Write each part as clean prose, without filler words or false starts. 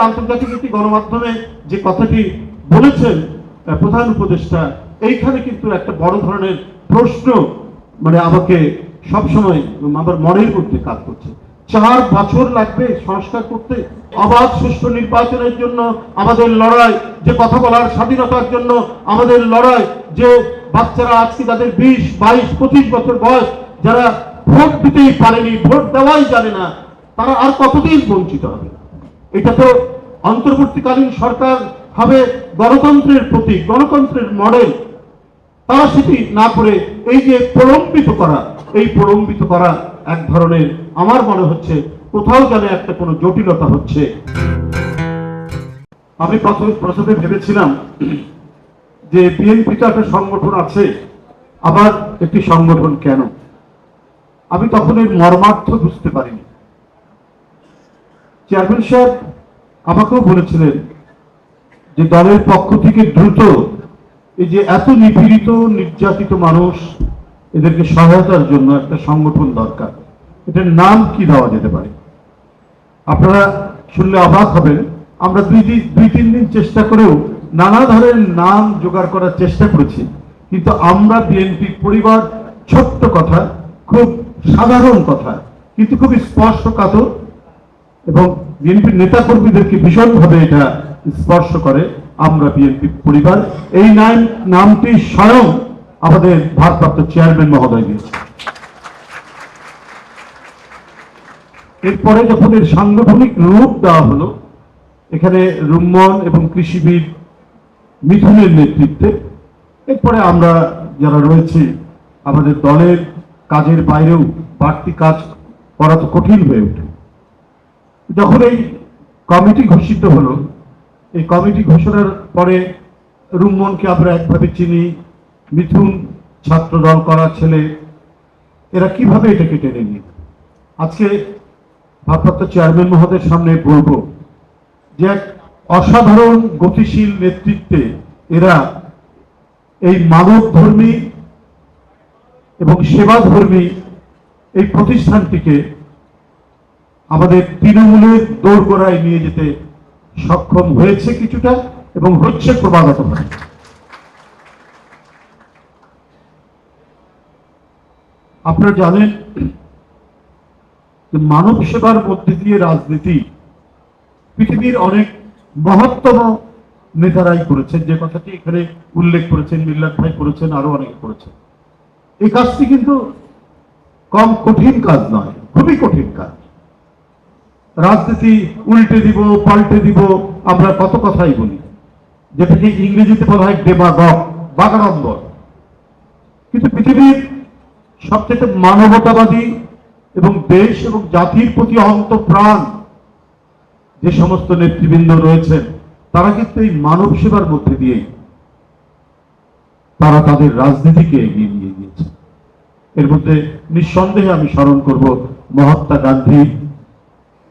আন্তর্জাতিক একটি গণমাধ্যমে যে কথাটি বলেছেন প্রধান উপদেষ্টা, এইখানে কিন্তু একটা বড় ধরনের প্রশ্ন আমাকে সবসময় আমার মনের মধ্যে কাজ করছে। 4 বছর লাগবে সংস্কার করতে? অবাধ সুষ্ঠু নির্বাচনের জন্য আমাদের লড়াই, যে কথা বলার স্বাধীনতার জন্য আমাদের লড়াই, যে বাচ্চারা আজকে যাদের 20, 22, 25 বছর বয়স, যারা ভোট দিতেই পারেনি, ভোট দেওয়াই জানে না, তারা আর কতদিন বঞ্চিত হবে? এটা তো অন্তর্বর্তীকালীন সরকার হবে গণতন্ত্রের প্রতীক, গণতন্ত্রের মডেল। তারা সেটি না করে এই যে প্রলম্বিত করা এক ধরনের, আমার মনে হচ্ছে কোথাও যেন একটা কোনো জটিলতা হচ্ছে। আমি প্রথমে ভেবেছিলাম যে বিএনপি তো একটা সংগঠন আছে, আবার একটি সংগঠন কেন? আমি তখন এর মর্মার্থ বুঝতে পারিনি। চেয়ারম্যান সাহেব আমাকেও বলেছিলেন যে দলের পক্ষ থেকে দ্রুত এই যে এত নিপীড়িত নির্যাতিত মানুষ, এদেরকে সহায়তার জন্য একটা সংগঠন দরকার। এটার নাম কি দেওয়া যেতে পারে? আপনারা শুনলে অবাক হবেন, আমরা 2-3 দিন চেষ্টা করেও নানা ধরনের নাম জোগাড় করার চেষ্টা করেছি, কিন্তু আমরা বিএনপি পরিবার, ছোট্ট কথা, খুব সাধারণ কথা, কিন্তু খুবই স্পর্শকাতর এবং বিএনপির নেতা কর্মীদেরকে ভীষণভাবে এটা স্পর্শ করে। আমরা বিএনপি পরিবার, এই নামটি স্বয়ং আমাদের ভারপ্রাপ্ত চেয়ারম্যান মহোদয় দিয়েছে। এরপরে যখন এর সাংগঠনিক রূপ দেওয়া হলো, এখানে রুম্মন এবং কৃষিবিদ মিথুনের নেতৃত্বে, এরপরে আমরা যারা রয়েছি, আমাদের দলের কাজের বাইরেও বাড়তি কাজ করা তো কঠিন হয়ে ওঠে। যখন এই কমিটি ঘোষিত হলো, এই কমিটি ঘোষণার পরে রুম্মনকে আমরা একভাবে চিনি, মিথুন ছাত্র দল করা ছেলে, এরা কিভাবে এটাকে টেনে নিয়ে আজকে ভারপ্রাপ্ত চেয়ারম্যান মহোদয়ের সামনে বলবো যে এক অসাধারণ গতিশীল নেতৃত্বে এরা এই মানবধর্মী এবং সেবাধর্মী এই প্রতিষ্ঠানটিকে আমাদের তৃণমূলের দোরগোড়ায় নিয়ে যেতে সক্ষম হয়েছে কিছুটা, এবং হচ্ছে ক্রমাগতভাবে। আপনারা জানেন যে মানব সেবার মধ্যে দিয়ে রাজনীতি পৃথিবীর অনেক মহত্তম নেতারাই করেছেন, যে কথাটি এখানে উল্লেখ করেছেন, মিল্লাত ভাই করেছেন, আরো অনেকে করেছেন। এই কাজটি কিন্তু কম কঠিন কাজ নয়, খুবই কঠিন কাজ। রাজনীতি উল্টে দিব, পাল্টে দিব, আমরা কত কথাই বলি, যেটাকে ইংরেজিতে বলা হয় বাগাড়ম্বর। কিন্তু পৃথিবীর সবচেয়ে মানবতাবাদী এবং দেশ এবং জাতির প্রতি অন্ত প্রাণ যে সমস্ত নেতৃবৃন্দ রয়েছেন, তারা কিন্তু এই মানব সেবার মধ্যে দিয়েই তারা তাদের রাজনীতিকে এগিয়ে নিয়ে গিয়েছে। এর মধ্যে নিঃসন্দেহে আমি স্মরণ করব মহাত্মা গান্ধী,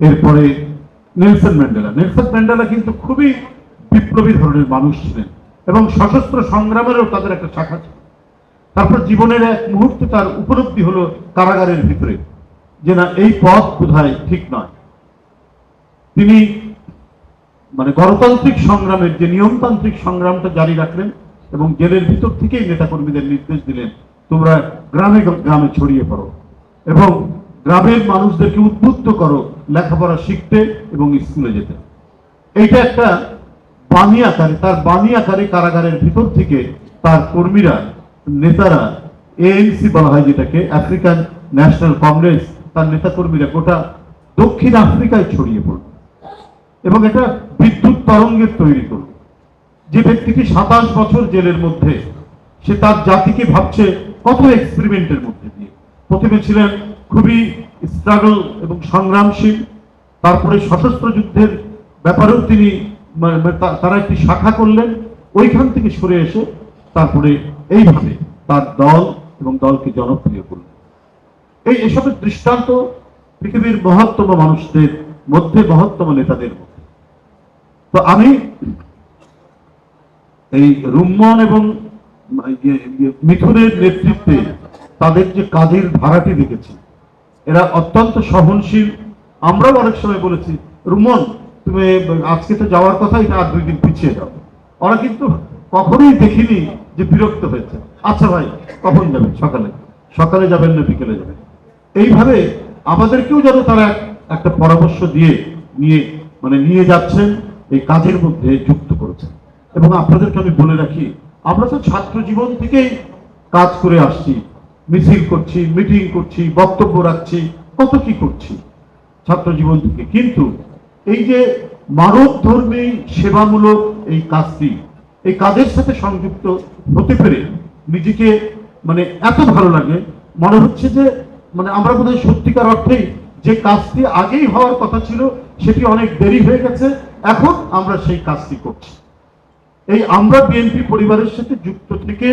এরপরে নেলসন ম্যান্ডেলা কিন্তু খুবই বিপ্লবী ধরনের মানুষ ছিলেন এবং সশস্ত্র সংগ্রামেরও তাদের একটা শাখা ছিল। তারপর জীবনের এক মুহূর্তে তার উপলব্ধি হলো কারাগারের ভিতরে, যে না, এই পথ বোধহয় ঠিক নয়। তিনি গণতান্ত্রিক সংগ্রামের যে নিয়মতান্ত্রিক সংগ্রামটা জারি রাখলেন এবং জেলের ভিতর থেকেই নেতাকর্মীদের নির্দেশ দিলেন, তোমরা গ্রামে গ্রামে ছড়িয়ে পড়ো এবং গ্রামের মানুষদেরকে উদ্বুদ্ধ করো লেখাপড়া শিখতে এবং স্কুলে যেতে। এইটা একটা বাণী আকারে কারাগারের ভিতর থেকে তার কর্মীরা, নেতারা, এএনসি বলা হয় যেটাকে, আফ্রিকান ন্যাশনাল কংগ্রেস, তার নেতাকর্মীরা গোটা দক্ষিণ আফ্রিকায় ছড়িয়ে পড়ল এবং একটা বিদ্যুৎ তরঙ্গের তৈরি করল। যে ব্যক্তিটি 27 বছর জেলের মধ্যে, সে তার জাতিকে ভাবছে কত এক্সপেরিমেন্টের মধ্যে দিয়ে। প্রথমে ছিলেন খুবই স্ট্রাগল এবং সংগ্রামশীল, তারপরে সশস্ত্র যুদ্ধের ব্যাপারেও তিনি তারা একটি শাখা করলেন, ওইখান থেকে সরে এসে তারপরে এইভাবে তার দল এবং দলকে জনপ্রিয় করলেন। এসবের দৃষ্টান্ত পৃথিবীর মহত্তম মানুষদের মধ্যে, মহত্তম নেতাদের মধ্যে। তো আমি এই রুম্মন এবং মিথুনের নেতৃত্বে তাদের যে কাজের ধারাটি দেখেছি, এরা অত্যন্ত সহনশীল। আমরাও অনেক সময় বলেছি, রুম্মন তুমি আজকে তো যাওয়ার কথা, এটা আর 2 দিন পিছিয়ে যাও। ওরা কিন্তু কখনোই দেখিনি যে বিরক্ত হয়েছে। আচ্ছা ভাই কখন যাবেন? সকালে। সকালে যাবেন না বিকেলে যাবেন? এইভাবে আমাদেরকেও যেন তারা একটা পরামর্শ দিয়ে নিয়ে যাচ্ছেন, এই কাজের মধ্যে যুক্ত করেছেন। এবং আপনাদেরকে আমি বলে রাখি, আমরা তো ছাত্র জীবন থেকেই কাজ করে আসছি, মিছিল করছি, মিটিং করছি, বক্তব্য রাখছি, কত কি করছি ছাত্র জীবন থেকে। কিন্তু এই যে মানবধর্মী সেবামূলক এই কাজটি, এই কাজের সাথে সংযুক্ত হতে পেরে নিজেকে এত ভালো লাগে, মনে হচ্ছে যে আমরা বোধহয় সত্যিকার অর্থেই যে কাজটি আগেই হওয়ার কথা ছিল সেটি অনেক দেরি হয়ে গেছে, এখন আমরা সেই কাজটি করছি। এই আমরা বিএনপি পরিবারের সাথে যুক্ত থেকে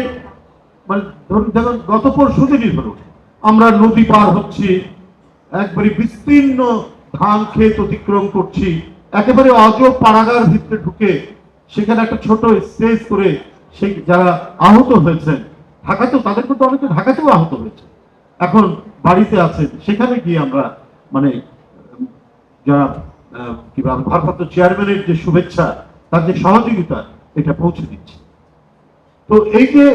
ধরুন গত পরশুদিনই ধরুন আমরা নদী পার হচ্ছি, একবারে বিস্তীর্ণ ধান ক্ষেত অতিক্রম করছি, একেবারে অজব পাড়াগার ভিতরে ঢুকে সেখানে একটা ছোট স্টেজ করে সেই যারা আহত হয়েছেন ঢাকাতেও, তাদের কিন্তু অনেকে ঢাকাতেও আহত হয়েছে, এখন বাড়িতে আছেন, সেখানে গিয়ে আমরা যারা ভারপ্রাপ্ত চেয়ারম্যানের যে শুভেচ্ছা, তার যে সহযোগিতা, এটা পৌঁছে দিচ্ছি। তো এই যে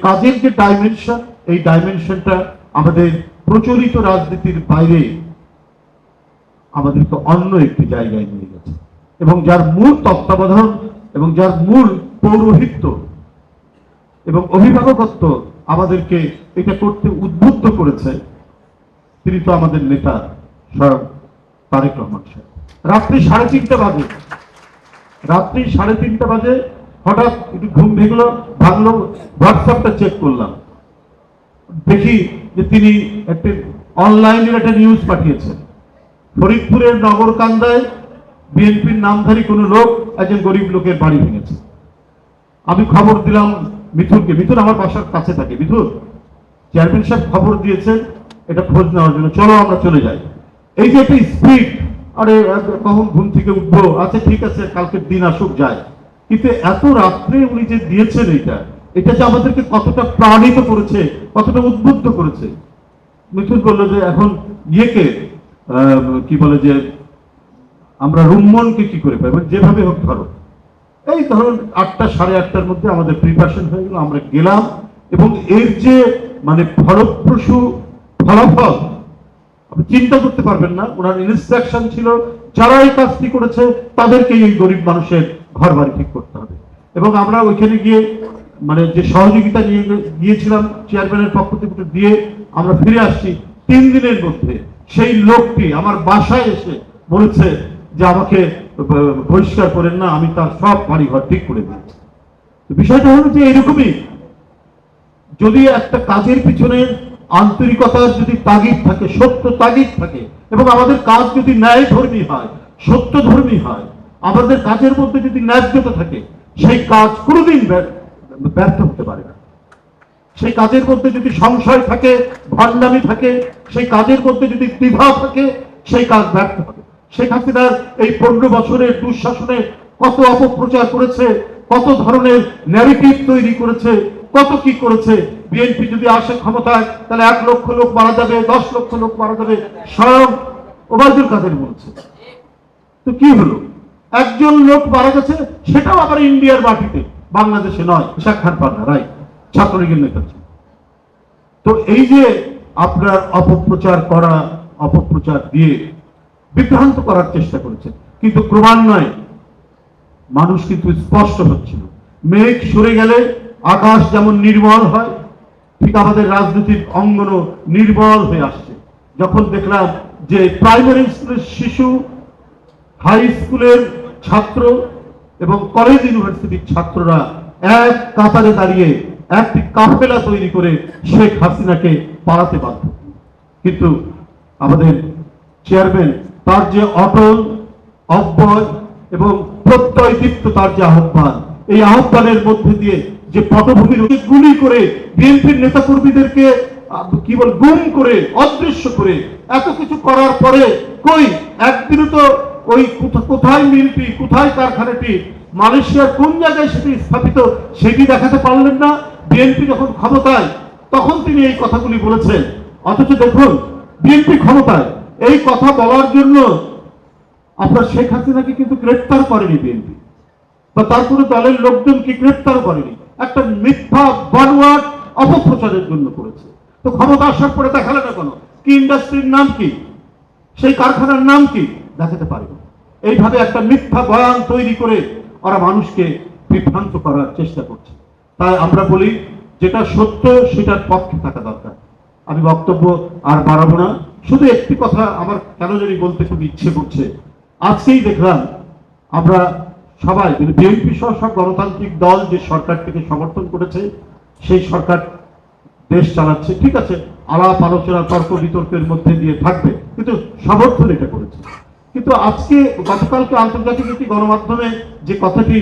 কাজের যে ডাইমেনশন, এই ডাইমেনশনটা আমাদের প্রচলিত রাজনীতির বাইরে আমাদেরকে অন্য একটি জায়গায় নিয়ে গেছে, এবং যার মূল তত্ত্বাবধান এবং যার মূল পৌরোহিত্য এবং অভিভাবকত্ব আমাদেরকে এটা করতে উদ্বুদ্ধ করেছে, তিনি তো আমাদের নেতা স্বয়ং তারেক রহমান সাহেব। রাত্রি 3:30 বাজে, রাত্রি 3:30 বাজে হঠাৎ একটু ঘুম ভাঙলো, হোয়াটসঅ্যাপটা চেক করলাম, দেখি যে তিনি একটি অনলাইনের একটা নিউজ পাঠিয়েছেন, ফরিদপুরের নগরকান্দায় বিএনপির নামধারী কোন লোক একজন গরিব লোকের বাড়ি ভেঙেছে। আমি খবর দিলাম মিথুনকে, মিথুন আমার বাসার কাছে থাকে, মিথুন চেয়ারম্যান সাহেব খবর দিয়েছেন এটা খোঁজ নেওয়ার জন্য, চলো আমরা চলে যাই। এই যে একটা স্পিড, আরে কখন ঘুম থেকে উঠবো, আচ্ছা ঠিক আছে কালকের দিন আসুক যায়, কিন্তু এত রাত্রে উনি যে দিয়েছেন এটা যে আমাদেরকে কতটা প্রাণিত করেছে, কতটা উদ্বুদ্ধ করেছে। মিথুন বললো যে এখন ইয়েকে কি বলে যে আমরা রুম্মনকে কি করে পাই, যেভাবে হোক ধরো, এই ধরুন 8টা 8:30টার মধ্যে আমাদের প্রিপারেশন হয়ে গেল, আমরা গেলাম, এবং এর যে ফলপ্রসূ ফলাফল আপনি চিন্তা করতে পারবেন না। ওনার ইনস্ট্রাকশন ছিল যারা এই কাজটি করেছে তাদেরকে এই গরিব মানুষের ঘর বাড়ি ঠিক করতে হবে, এবং আমরা ওইখানে গিয়ে যে সহযোগিতা নিয়ে গিয়েছিলাম চেয়ারম্যানের পক্ষ থেকে দিয়ে আমরা ফিরে আসছি 3 দিনের মধ্যে। সেই লোকটি আমার বাসায় এসে বলেছে যে আমাকে বহিষ্কার করেন না, আমি তার সব বাড়ি ঘর ঠিক করে দিয়েছি। বিষয়টা হলো যে এরকমই, যদি একটা কাজের পিছনে আন্তরিকতার যদি তাগিদ থাকে, সত্য তাগিদ থাকে, এবং আমাদের কাজ যদি ন্যায় ধর্মী হয়, সত্য ধর্মী হয়, আমাদের কাজের মধ্যে যদি ন্যায্যতা থাকে, সেই কাজ কোনোদিন ব্যর্থ হতে পারে না। সেই কাজের মধ্যে যদি সংশয় থাকে, ভণ্ডামি থাকে, সেই কাজের মধ্যে যদি দ্বিধা থাকে, সেই কাজ ব্যর্থ হবে। শেখ হাসিনার এই 15 বছরের দুঃশাসনে কত অপপ্রচার করেছে, কত ধরনের ন্যারেটিভ তৈরি করেছে, কত কি করেছে। বিএনপি যদি আসে ক্ষমতায় তাহলে 1 লক্ষ লোক মারা যাবে, 10 লক্ষ লোক মারা যাবে, স্বয়ং ওবায়দুল কাদের বলছে। তো কি হলো, একজন লোক মারা গেছে, সেটাও আবার ইন্ডিয়ার মাটিতে, বাংলাদেশে নয়, শাহ খান পান্না রাই ছাত্রলীগের নেতা। তো এই যে আপনার অপপ্রচার করা, অপপ্রচার দিয়ে বিভ্রান্ত করার চেষ্টা করেছেন, কিন্তু ক্রমান্বয়ে মানুষ কিন্তু স্পষ্ট হচ্ছিল। মেঘ সরে গেলে আকাশ যেমন নির্মল হয়, ঠিক আমাদের রাজনৈতিক অঙ্গনও নির্মল হয়ে আসছে। যখন দেখলাম যে প্রাইমারি স্কুলের শিশু, হাই স্কুলের ছাত্র এবং কলেজ ইউনিভার্সিটির ছাত্ররা এক কাতারে দাঁড়িয়ে একটি কাফেলা তৈরি করে শেখ হাসিনাকে পালাতে বাধ্য। কিন্তু আমাদের চেয়ারম্যান তার যে অটল, অব্যয় এবং প্রত্যয়দীপ্ত তার যে আহ্বান, এই আহ্বানের মধ্যে দিয়ে যে পটভূমির গুলি করে বিএনপির নেতা কর্মীদেরকে গুম করে, অদৃশ্য করে, এত কিছু করার পরে কই একদিনও তো ওই কোথায় মিলটি, কোথায় কারখানাটি, মালয়েশিয়ার কোন জায়গায় সেটি স্থাপিত, সেটি দেখাতে পারলেন না। বিএনপি যখন ক্ষমতায় তখন তিনি এই কথাগুলি বলেছেন, অথচ দেখুন বিএনপি ক্ষমতায় এই কথা বলার জন্য আপনার শেখ হাসিনাকে কিন্তু গ্রেফতার করেনি বিএনপি, বা তার কোনো দলের লোকজনকে গ্রেফতার করেনি, একটা মিথ্যা বানোয়াট অপপ্রচারের জন্য করেছে। তো ক্ষমতা আসার পরে দেখালে না কেন? কি ইন্ডাস্ট্রির নাম কি, সেই কারখানার নাম কি দেখাতে পারবে। এইভাবে একটা মিথ্যা বয়ান তৈরি করে ওরা মানুষকে বিভ্রান্ত করার চেষ্টা করছে। তাই আমরা বলি যেটা সত্য সেটার পক্ষে থাকা দরকার। আমি বক্তব্য আর বাড়াবো না, শুধু একটি কথা আমার কেন জানি বলতে খুব ইচ্ছে করছে। আজকেই দেখলাম আমরা সবাই বিএনপি সহ সব গণতান্ত্রিক দল যে সরকারটিকে সমর্থন করেছে, সেই সরকার দেশ চালাচ্ছে, ঠিক আছে, আলাপ আলোচনা তর্ক বিতর্কের মধ্যে দিয়ে থাকবে, কিন্তু সমর্থন এটা করেছে। কিন্তু আজকে গতকালকে আন্তর্জাতিক একটি গণমাধ্যমে যে কথাটি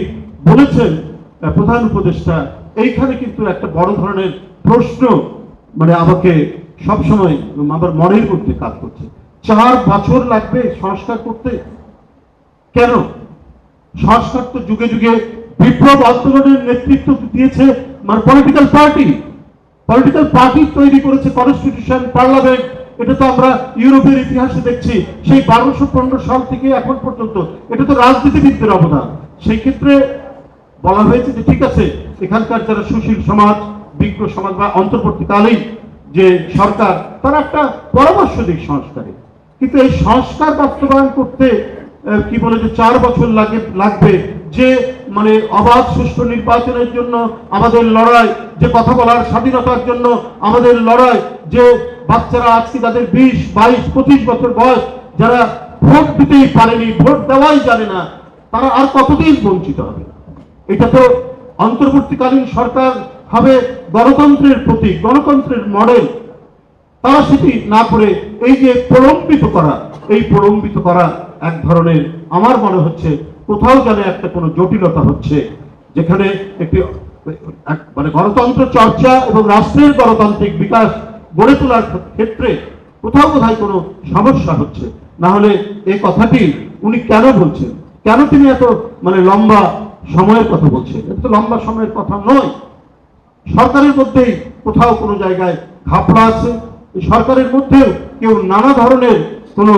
বলেছেন প্রধান উপদেষ্টা, এইখানে কিন্তু একটা বড় ধরনের প্রশ্ন আমাকে সবসময় আমার মনের মধ্যে কাজ করছে। 4 বছর লাগবে সংস্কার করতে? কেন? সংস্কার তো যুগে যুগে বিপ্লব আন্দোলনের নেতৃত্ব দিয়েছে পলিটিক্যাল পার্টি তৈরি করেছে, কনস্টিটিউশন, পার্লামেন্ট। এটা তো আমরা ইউরোপের ইতিহাসে দেখছি, সেই 1215 সাল থেকে এখন পর্যন্ত। এটা তো রাজনীতিবিদদের অবদান। সেই ক্ষেত্রে বলা হয়েছে যে ঠিক আছে, এখানকার যারা সুশীল সমাজ, বিজ্ঞ সমাজ বা অন্তর্বর্তীকালীন যে সরকার, তারা একটা পরামর্শ দিক সংস্কারে। কিন্তু এই সংস্কার বাস্তবায়ন করতে কি বলে যে 4 বছর লাগবে, যে অবাধ সুষ্ঠু নির্বাচনের জন্য আমাদের লড়াই, যে কথা বলার স্বাধীনতার জন্য আমাদের লড়াই, যে বাচ্চারা আজকে যাদের 20, 22, 25 বছর বয়স, যারা ভোট দিতেই পারেনি, ভোট দেওয়াই জানে না, তারা আর কতদিন বঞ্চিত হবে? এটা তো অন্তর্বর্তীকালীন সরকার হবে গণতন্ত্রের প্রতীক, গণতন্ত্রের মডেল। তারা সেটি না করে এই যে প্রলম্বিত করা এক ধরনের, আমার মনে হচ্ছে কোথাও যেন একটা কোনো জটিলতা হচ্ছে, যেখানে একটি গণতন্ত্র চর্চা এবং রাষ্ট্রের গণতান্ত্রিক বিকাশ গড়ে তোলার ক্ষেত্রে কোথাও বোধহয় কোনো সমস্যা হচ্ছে। না হলে এই কথাটি উনি কেন বলছেন? কেন তিনি এত লম্বা সময়ের কথা বলছেন? এটা তো লম্বা সময়ের কথা নয়। সরকারের মধ্যেই কোথাও কোনো জায়গায় ঘাপড়া আছে। সরকারের মধ্যেও কেউ নানা ধরনের কোনো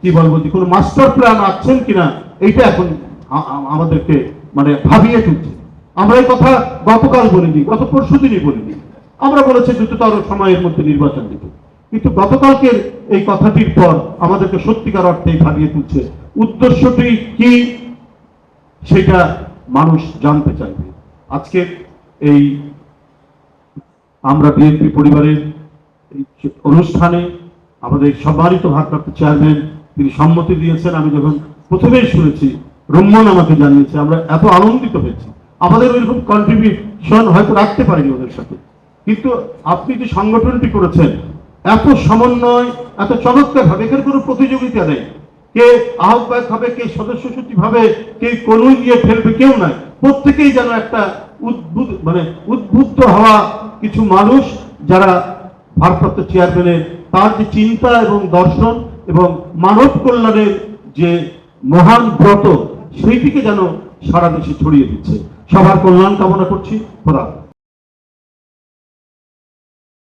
কি বলবো, যে কোনো মাস্টার প্ল্যান আছেন কিনা, এইটা এখন আমাদেরকে ভাবিয়ে তুলছে। আমরা এই কথা গতকাল বলিনি, গত পরশু দিনই বলিনি। আমরা বলেছি দ্রুততর সময়ের মধ্যে নির্বাচন দিতে, কিন্তু গতকালকের এই কথাটির পর আমাদেরকে সত্যিকার অর্থেই ভাবিয়ে তুলছে। উদ্দেশ্যটি কি সেটা মানুষ জানতে চাইবে। আজকে এই আমরা বিএনপি পরিবারের অনুষ্ঠানে আমাদের সম্মানিত ভারপ্রাপ্ত চেয়ারম্যান তিনি সম্মতি দিয়েছেন। আমি যখন প্রথমেই শুনেছি, রম্মন আমাকে জানিয়েছে, আমরা এত আনন্দিত হয়েছি। আমাদের ওইরকম কন্ট্রিবিউশন হয়তো রাখতে পারিনি ওদের সাথে, কিন্তু আপনি যে সংগঠনটি করেছেন এত সমন্বয়, এত চমৎকার ভাবে, এখানে কোনো প্রতিযোগিতা নেই, কে আহ্বায়ক হবে, কে সদস্য সচিব হবে, কে কনুই নিয়ে ফেলবে, কেউ নাই। প্রত্যেকেই যেন একটা উদ্বুদ্ধ হওয়া কিছু মানুষ, যারা ভারপ্রাপ্ত চেয়ারম্যানের তার যে চিন্তা এবং দর্শন এবং মানব কল্যাণের যে মহান ব্রত, সেইটিকে যেন সারা দেশে ছড়িয়ে দিচ্ছে। সবার কল্যাণ কামনা করছি। খোদা।